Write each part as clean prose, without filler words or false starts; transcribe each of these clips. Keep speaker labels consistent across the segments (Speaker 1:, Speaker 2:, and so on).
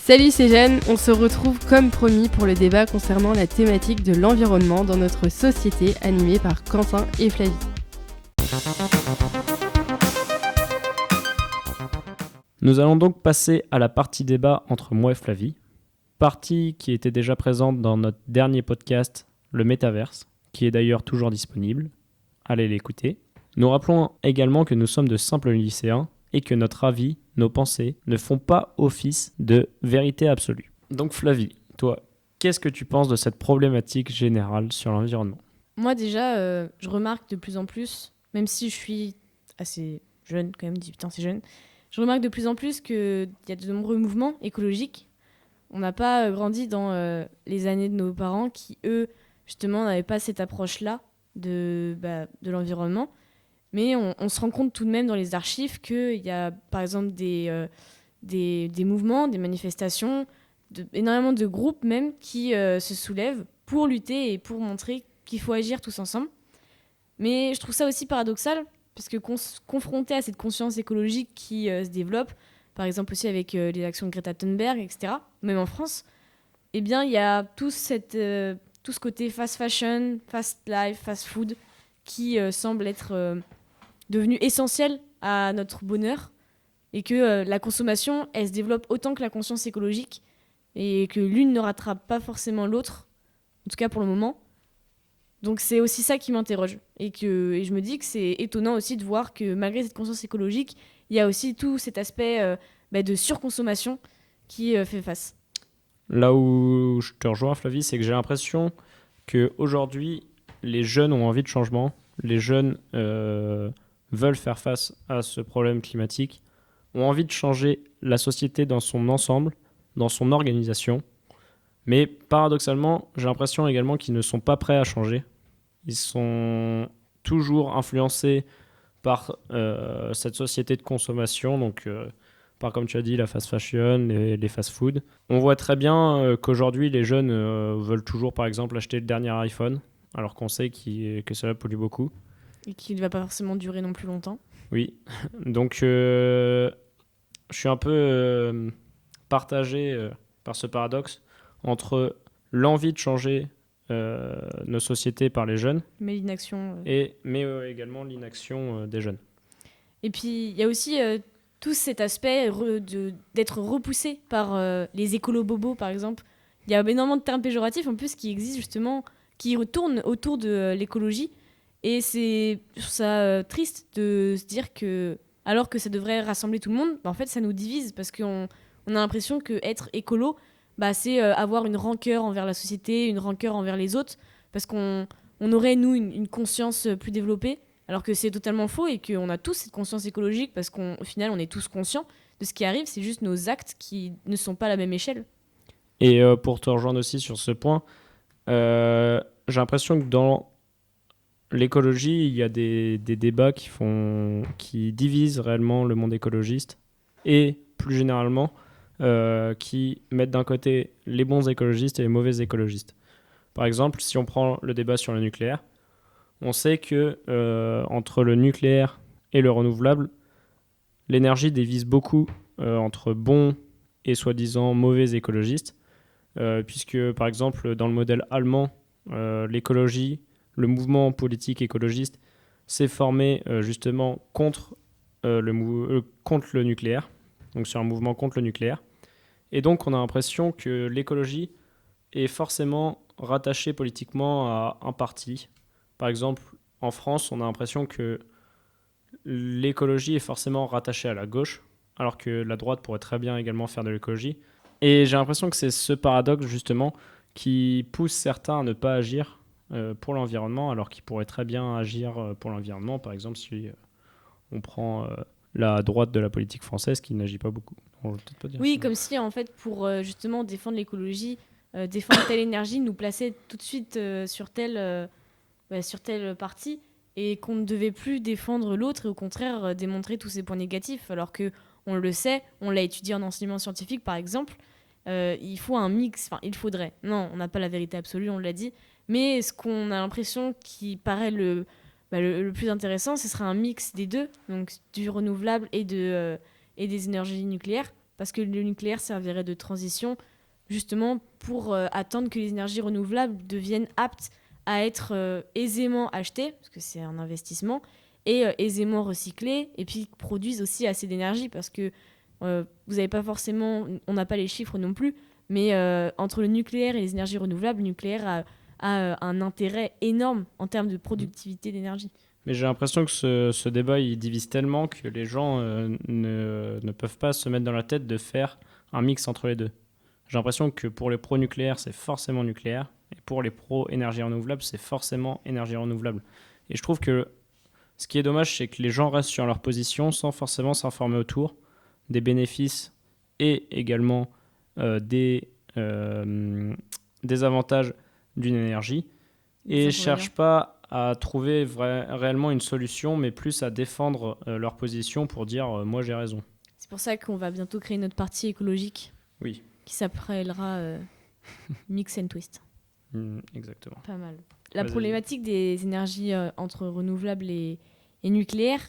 Speaker 1: Salut, c'est Jeanne, on se retrouve comme promis pour le débat concernant la thématique de l'environnement dans notre société, animé par Quentin et Flavie.
Speaker 2: Nous allons donc passer à la partie débat entre moi et Flavie, partie qui était déjà présente dans notre dernier podcast, le Métaverse, qui est d'ailleurs toujours disponible. Allez l'écouter. Nous rappelons également que nous sommes de simples lycéens et que notre avis, nos pensées, ne font pas office de vérité absolue. Donc Flavie, toi, qu'est-ce que tu penses de cette problématique générale sur l'environnement ?
Speaker 3: Moi déjà, je remarque de plus en plus, même si je suis assez jeune quand même, 18 ans c'est jeune, je remarque de plus en plus qu'il y a de nombreux mouvements écologiques. On n'a pas grandi dans les années de nos parents qui, eux, justement, n'avaient pas cette approche-là de l'environnement. Mais on se rend compte tout de même dans les archives qu'il y a, par exemple, des mouvements, des manifestations, énormément de groupes même qui se soulèvent pour lutter et pour montrer qu'il faut agir tous ensemble. Mais je trouve ça aussi paradoxal, parce que confronté à cette conscience écologique qui se développe, par exemple aussi avec les actions de Greta Thunberg, etc., même en France, eh bien, il y a tout ce côté fast fashion, fast life, fast food, qui semble être devenu essentiel à notre bonheur, et que la consommation, elle se développe autant que la conscience écologique, et que l'une ne rattrape pas forcément l'autre, en tout cas pour le moment. Donc c'est aussi ça qui m'interroge. Et je me dis que c'est étonnant aussi de voir que malgré cette conscience écologique, il y a aussi tout cet aspect de surconsommation qui fait face.
Speaker 2: Là où je te rejoins Flavie, c'est que j'ai l'impression qu'aujourd'hui, les jeunes ont envie de changement, les jeunes veulent faire face à ce problème climatique, ont envie de changer la société dans son ensemble, dans son organisation. Mais paradoxalement, j'ai l'impression également qu'ils ne sont pas prêts à changer. Ils sont toujours influencés par cette société de consommation, donc par, comme tu as dit, la fast fashion, les fast-food. On voit très bien qu'aujourd'hui, les jeunes veulent toujours, par exemple, acheter le dernier iPhone, alors qu'on sait que cela pollue beaucoup.
Speaker 3: Et qui ne va pas forcément durer non plus longtemps.
Speaker 2: Oui, donc je suis un peu partagé par ce paradoxe entre l'envie de changer nos sociétés par les jeunes,
Speaker 3: mais l'inaction.
Speaker 2: Mais également l'inaction des jeunes.
Speaker 3: Et puis il y a aussi tout cet aspect d'être repoussé par les écolo-bobos, par exemple. Il y a énormément de termes péjoratifs en plus qui existent justement, qui tournent autour de l'écologie. Et je trouve ça triste de se dire que, alors que ça devrait rassembler tout le monde, en fait ça nous divise, parce qu'on a l'impression qu'être écolo, c'est avoir une rancœur envers la société, une rancœur envers les autres, parce qu'on aurait, nous, une conscience plus développée, alors que c'est totalement faux, et qu'on a tous cette conscience écologique, parce qu'au final on est tous conscients de ce qui arrive, c'est juste nos actes qui ne sont pas à la même échelle.
Speaker 2: Et pour te rejoindre aussi sur ce point, j'ai l'impression que dans l'écologie, il y a des débats qui divisent réellement le monde écologiste, et plus généralement qui mettent d'un côté les bons écologistes et les mauvais écologistes. Par exemple, si on prend le débat sur le nucléaire, on sait que entre le nucléaire et le renouvelable, l'énergie divise beaucoup entre bons et soi-disant mauvais écologistes, puisque par exemple dans le modèle allemand, l'écologie, le mouvement politique écologiste s'est formé justement contre le nucléaire, donc c'est un mouvement contre le nucléaire. Et donc on a l'impression que l'écologie est forcément rattachée politiquement à un parti. Par exemple, en France, on a l'impression que l'écologie est forcément rattachée à la gauche, alors que la droite pourrait très bien également faire de l'écologie. Et j'ai l'impression que c'est ce paradoxe justement qui pousse certains à ne pas agir pour l'environnement, alors qu'ils pourraient très bien agir pour l'environnement. Par exemple, si on prend la droite de la politique française qui n'agit pas beaucoup. On va peut-être pas dire
Speaker 3: oui,
Speaker 2: ça.
Speaker 3: comme si en fait pour justement défendre l'écologie, défendre telle énergie, nous placer tout de suite sur telle partie, et qu'on ne devait plus défendre l'autre et au contraire démontrer tous ses points négatifs, alors que on le sait, on l'a étudié en enseignement scientifique par exemple, il faut un mix, enfin il faudrait, non, on n'a pas la vérité absolue, on l'a dit, mais ce qu'on a l'impression qui paraît le plus intéressant, ce serait un mix des deux, donc du renouvelable et des énergies nucléaires, parce que le nucléaire servirait de transition justement pour attendre que les énergies renouvelables deviennent aptes à être aisément achetées, parce que c'est un investissement, et aisément recyclées, et puis produisent aussi assez d'énergie, parce que vous n'avez pas forcément, on n'a pas les chiffres non plus, mais entre le nucléaire et les énergies renouvelables, le nucléaire a un intérêt énorme en termes de productivité d'énergie.
Speaker 2: Mais j'ai l'impression que ce débat, il divise tellement que les gens ne peuvent pas se mettre dans la tête de faire un mix entre les deux. J'ai l'impression que pour les pro-nucléaires, c'est forcément nucléaire, et pour les pro-énergie renouvelable, c'est forcément énergie renouvelable. Et je trouve que ce qui est dommage, c'est que les gens restent sur leur position sans forcément s'informer autour des bénéfices et également des avantages d'une énergie, et ne cherchent pas à trouver réellement une solution, mais plus à défendre leur position pour dire moi j'ai raison.
Speaker 3: C'est pour ça qu'on va bientôt créer notre parti écologique.
Speaker 2: Oui.
Speaker 3: Qui s'appellera Mix and Twist.
Speaker 2: Exactement.
Speaker 3: Pas mal. La problématique des énergies entre renouvelables et nucléaires,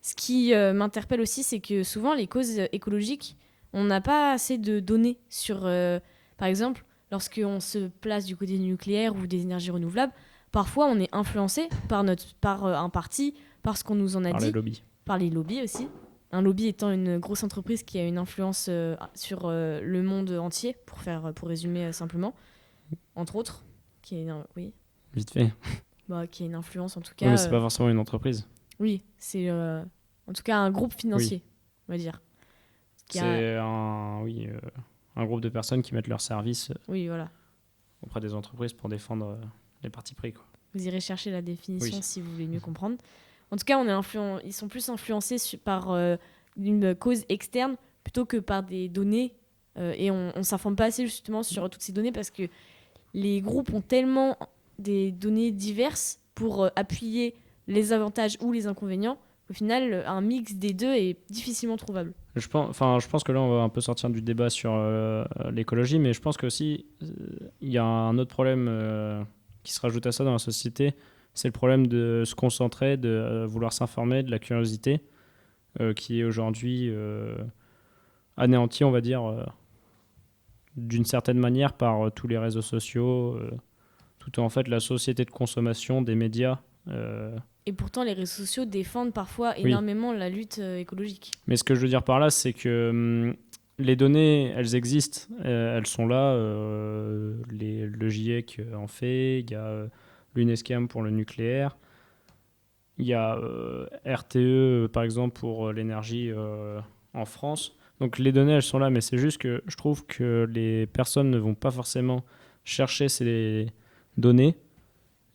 Speaker 3: ce qui m'interpelle aussi, c'est que souvent les causes écologiques, on n'a pas assez de données sur, par exemple, lorsqu'on se place du côté du nucléaire ou des énergies renouvelables, parfois on est influencé par un parti, par ce qu'on nous en a dit.
Speaker 2: Par les lobbies.
Speaker 3: Par les lobbies aussi. Un lobby étant une grosse entreprise qui a une influence sur le monde entier, pour résumer simplement, entre autres, qui est oui.
Speaker 2: Vite fait.
Speaker 3: Qui a une influence en tout cas.
Speaker 2: Oui, mais c'est pas forcément une entreprise.
Speaker 3: Oui, c'est en tout cas un groupe financier, on va dire.
Speaker 2: C'est un groupe de personnes qui mettent leurs services auprès des entreprises pour défendre les partis pris, quoi.
Speaker 3: Vous irez chercher la définition si vous voulez mieux comprendre. En tout cas, ils sont plus influencés par une cause externe plutôt que par des données. Et on ne s'informe pas assez justement sur toutes ces données parce que les groupes ont tellement des données diverses pour appuyer les avantages ou les inconvénients qu'au final, un mix des deux est difficilement trouvable.
Speaker 2: Je pense que là, on va un peu sortir du débat sur l'écologie, mais je pense qu'aussi, il y a un autre problème qui se rajoute à ça dans la société. C'est le problème de se concentrer, de vouloir s'informer, de la curiosité, qui est aujourd'hui anéantie, on va dire, d'une certaine manière par tous les réseaux sociaux, tout en fait la société de consommation des médias.
Speaker 3: Et pourtant, les réseaux sociaux défendent parfois énormément la lutte écologique.
Speaker 2: Mais ce que je veux dire par là, c'est que les données, elles existent, elles sont là. Le GIEC en fait, il y a l'UNESCAM pour le nucléaire, il y a RTE par exemple pour l'énergie en France. Donc les données, elles sont là, mais c'est juste que je trouve que les personnes ne vont pas forcément chercher ces données,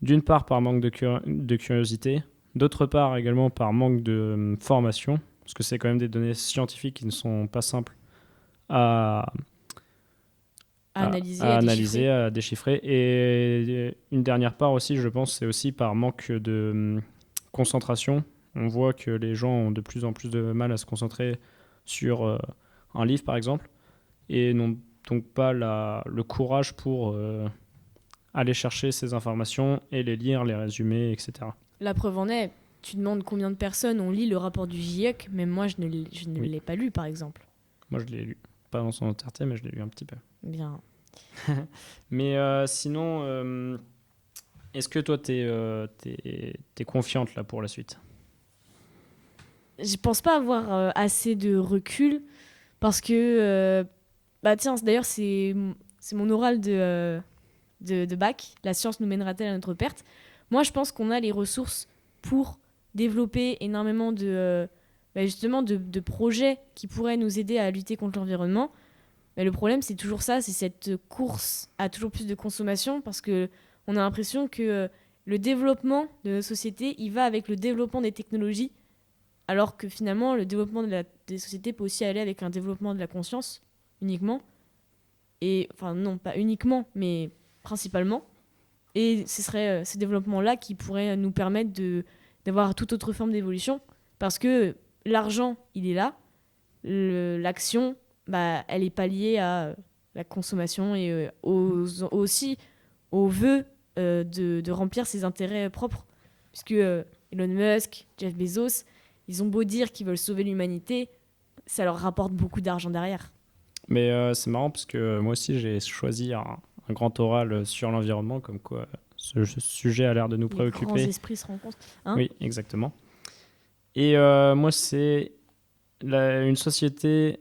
Speaker 2: d'une part par manque de curiosité, d'autre part également par manque de formation, parce que c'est quand même des données scientifiques qui ne sont pas simples à analyser, à déchiffrer. Et une dernière part aussi, je pense, c'est aussi par manque de concentration. On voit que les gens ont de plus en plus de mal à se concentrer sur un livre, par exemple, et n'ont donc pas le courage pour aller chercher ces informations et les lire, les résumer, etc.
Speaker 3: La preuve en est, tu demandes combien de personnes ont lu le rapport du GIEC, même moi, je ne l'ai pas lu, par exemple.
Speaker 2: Moi, je l'ai lu. Pas dans son entièreté, mais je l'ai lu un petit peu.
Speaker 3: Bien.
Speaker 2: Mais sinon, est-ce que toi, t'es confiante là pour la suite ?
Speaker 3: Je pense pas avoir assez de recul parce que, tiens, d'ailleurs, c'est mon oral de bac. La science nous mènera-t-elle à notre perte ? Moi, je pense qu'on a les ressources pour développer énormément de projets qui pourraient nous aider à lutter contre l'environnement. Mais le problème, c'est toujours ça, c'est cette course à toujours plus de consommation, parce qu'on a l'impression que le développement de nos sociétés, il va avec le développement des technologies, alors que finalement, le développement des sociétés peut aussi aller avec un développement de la conscience, uniquement. Et, enfin, non, pas uniquement, mais principalement. Et ce serait ce développement-là qui pourrait nous permettre d'avoir toute autre forme d'évolution, parce que l'argent, il est là, l'action, elle n'est pas liée à la consommation et aussi au vœu de remplir ses intérêts propres. Puisque Elon Musk, Jeff Bezos, ils ont beau dire qu'ils veulent sauver l'humanité, ça leur rapporte beaucoup d'argent derrière.
Speaker 2: Mais c'est marrant parce que moi aussi j'ai choisi un grand oral sur l'environnement, comme quoi ce sujet a l'air de nous
Speaker 3: Les grands
Speaker 2: préoccuper.
Speaker 3: esprits se rencontrent. Hein.
Speaker 2: Oui, exactement. Et moi, c'est une société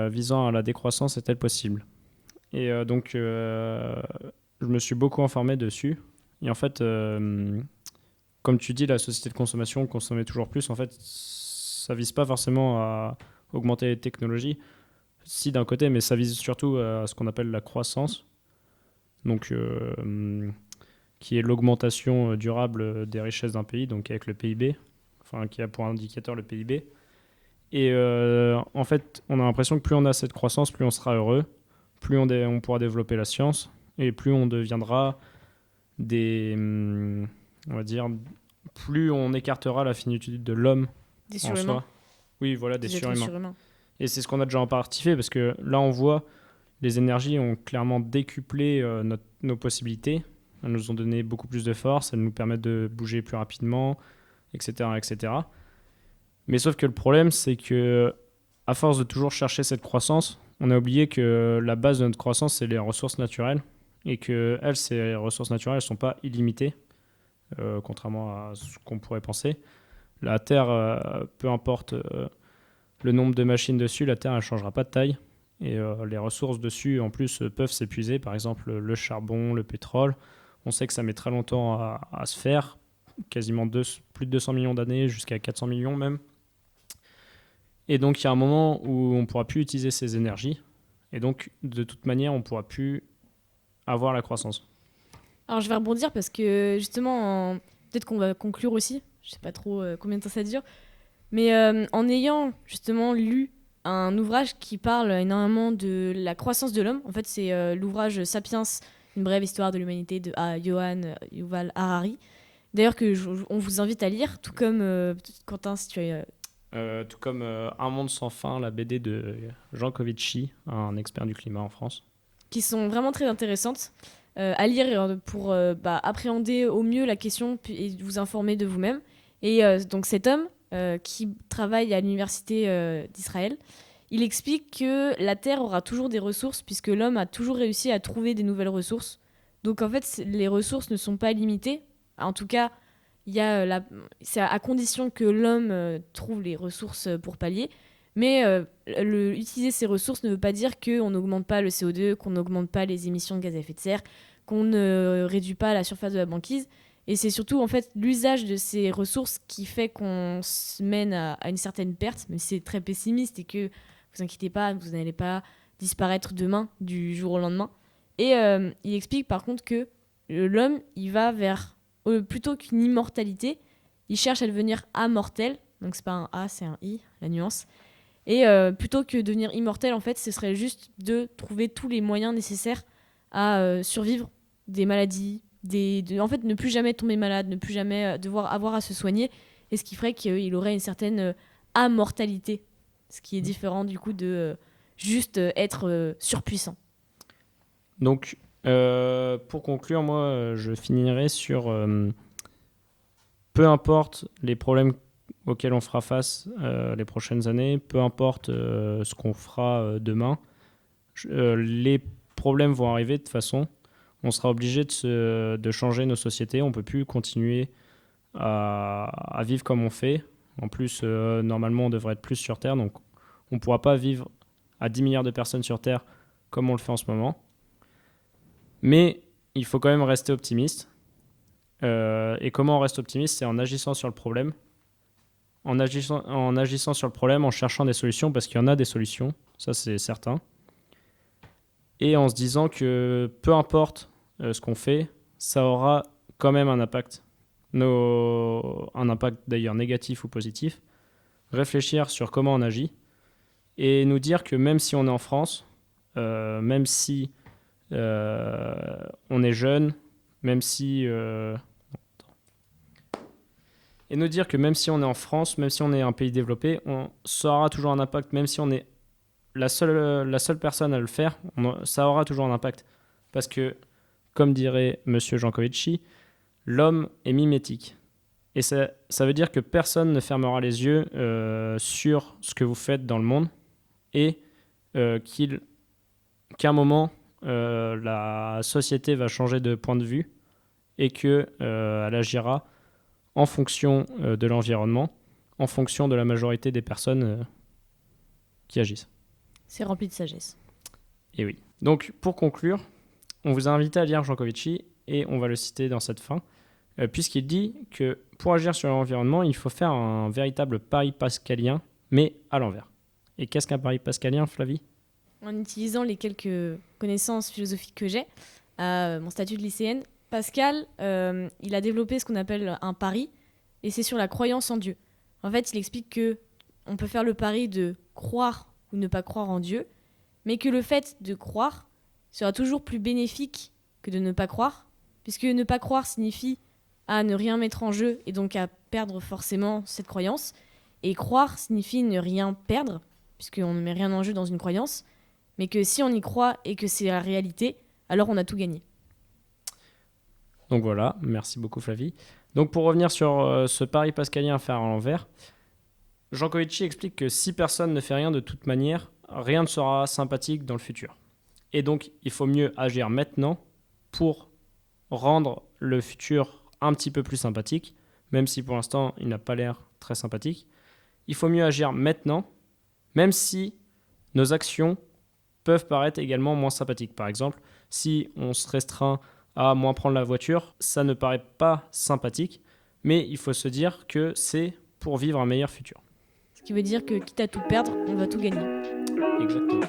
Speaker 2: visant à la décroissance est-elle possible? Et donc, je me suis beaucoup informé dessus. Et en fait, comme tu dis, la société de consommation, consommer toujours plus, en fait, ça vise pas forcément à augmenter les technologies, si d'un côté, mais ça vise surtout à ce qu'on appelle la croissance, donc qui est l'augmentation durable des richesses d'un pays, donc avec le PIB, enfin qui a pour indicateur le PIB. Et en fait, on a l'impression que plus on a cette croissance, plus on sera heureux, plus on pourra développer la science, et plus on deviendra on va dire, plus on écartera la finitude de l'homme
Speaker 3: Des
Speaker 2: en
Speaker 3: surhumains.
Speaker 2: soi. Oui, voilà, des
Speaker 3: Des êtres
Speaker 2: surhumains.
Speaker 3: surhumains.
Speaker 2: Et c'est ce qu'on a déjà en partie fait, parce que là, on voit, les énergies ont clairement décuplé nos possibilités. Elles nous ont donné beaucoup plus de force, elles nous permettent de bouger plus rapidement, etc., etc. Mais sauf que le problème, c'est que à force de toujours chercher cette croissance, on a oublié que la base de notre croissance, c'est les ressources naturelles, et que ces ressources naturelles, elles sont pas illimitées, contrairement à ce qu'on pourrait penser. La Terre, peu importe le nombre de machines dessus, la Terre, elle changera pas de taille. Et les ressources dessus, en plus, peuvent s'épuiser. Par exemple, le charbon, le pétrole. On sait que ça met très longtemps à se faire, quasiment plus de 200 millions d'années, jusqu'à 400 millions même. Et donc, il y a un moment où on ne pourra plus utiliser ces énergies. Et donc, de toute manière, on ne pourra plus avoir la croissance.
Speaker 3: Alors je vais rebondir parce que justement, peut-être qu'on va conclure aussi. Je sais pas trop combien de temps ça dure. Mais en ayant justement lu un ouvrage qui parle énormément de la croissance de l'homme, en fait c'est l'ouvrage Sapiens, une brève histoire de l'humanité de Johan Yuval Harari. D'ailleurs on vous invite à lire, tout comme Quentin, si tu as...
Speaker 2: Tout comme Un monde sans fin, la BD de Jean Covici, un expert du climat en France.
Speaker 3: Qui sont vraiment très intéressantes à lire pour appréhender au mieux la question et vous informer de vous-même. Et donc cet homme qui travaille à l'université d'Israël, il explique que la Terre aura toujours des ressources puisque l'homme a toujours réussi à trouver des nouvelles ressources. Donc en fait, les ressources ne sont pas limitées. En tout cas, c'est à condition que l'homme trouve les ressources pour pallier. Mais utiliser ces ressources ne veut pas dire qu'on n'augmente pas le CO2, qu'on n'augmente pas les émissions de gaz à effet de serre, qu'on ne réduit pas la surface de la banquise. Et c'est surtout en fait l'usage de ces ressources qui fait qu'on se mène à une certaine perte, même si c'est très pessimiste et que vous inquiétez pas, vous n'allez pas disparaître demain, du jour au lendemain. Et il explique par contre que l'homme, il va vers, plutôt qu'une immortalité, il cherche à devenir amortel. Donc c'est pas un A, c'est un I, la nuance. Et plutôt que devenir immortel, en fait, ce serait juste de trouver tous les moyens nécessaires à survivre des maladies, en fait, ne plus jamais tomber malade, ne plus jamais devoir avoir à se soigner, et ce qui ferait qu'il aurait une certaine amortalité, ce qui est différent du coup de juste être surpuissant.
Speaker 2: Donc, pour conclure, moi, je finirai sur peu importe les problèmes auxquels on fera face les prochaines années, peu importe ce qu'on fera demain, les problèmes vont arriver de toute façon. On sera obligé de changer nos sociétés. On ne peut plus continuer à vivre comme on fait. En plus, normalement, on devrait être plus sur Terre. Donc, on ne pourra pas vivre à 10 milliards de personnes sur Terre comme on le fait en ce moment. Mais il faut quand même rester optimiste. Et comment on reste optimiste? C'est en agissant sur le problème. En agissant sur le problème, en cherchant des solutions, parce qu'il y en a des solutions. Ça, c'est certain. Et en se disant que peu importe ce qu'on fait, ça aura quand même un impact. Un impact d'ailleurs négatif ou positif. Réfléchir sur comment on agit. Et nous dire que même si on est en France, même si on est jeune, même si... Et nous dire que même si on est en France, même si on est un pays développé, ça aura toujours un impact, même si on est la seule personne à le faire, ça aura toujours un impact. Parce que, comme dirait Monsieur Jancovici, l'homme est mimétique. Et ça veut dire que personne ne fermera les yeux sur ce que vous faites dans le monde. et qu'à un moment, la société va changer de point de vue et qu'elle agira en fonction de l'environnement, en fonction de la majorité des personnes qui agissent.
Speaker 3: C'est rempli de sagesse.
Speaker 2: Et oui. Donc, pour conclure, on vous a invité à lire Jean Covici et on va le citer dans cette fin, puisqu'il dit que pour agir sur l'environnement, il faut faire un véritable pari pascalien, mais à l'envers. Et qu'est-ce qu'un pari pascalien, Flavie ?
Speaker 3: En utilisant les quelques connaissances philosophiques que j'ai à mon statut de lycéenne, Pascal, il a développé ce qu'on appelle un pari, et c'est sur la croyance en Dieu. En fait, il explique que on peut faire le pari de croire ou ne pas croire en Dieu, mais que le fait de croire sera toujours plus bénéfique que de ne pas croire, puisque ne pas croire signifie à ne rien mettre en jeu et donc à perdre forcément cette croyance, et croire signifie ne rien perdre, puisqu'on ne met rien en jeu dans une croyance, mais que si on y croit et que c'est la réalité, alors on a tout gagné.
Speaker 2: Donc voilà, merci beaucoup Flavie. Donc pour revenir sur ce pari pascalien à faire à l'envers, Jean Covici explique que si personne ne fait rien de toute manière, rien ne sera sympathique dans le futur. Et donc il faut mieux agir maintenant pour rendre le futur un petit peu plus sympathique, même si pour l'instant il n'a pas l'air très sympathique. Il faut mieux agir maintenant, même si nos actions peuvent paraître également moins sympathiques. Par exemple, si on se restreint à moins prendre la voiture, ça ne paraît pas sympathique, mais il faut se dire que c'est pour vivre un meilleur futur.
Speaker 3: Ce qui veut dire que quitte à tout perdre, on va tout gagner.
Speaker 2: Exactement.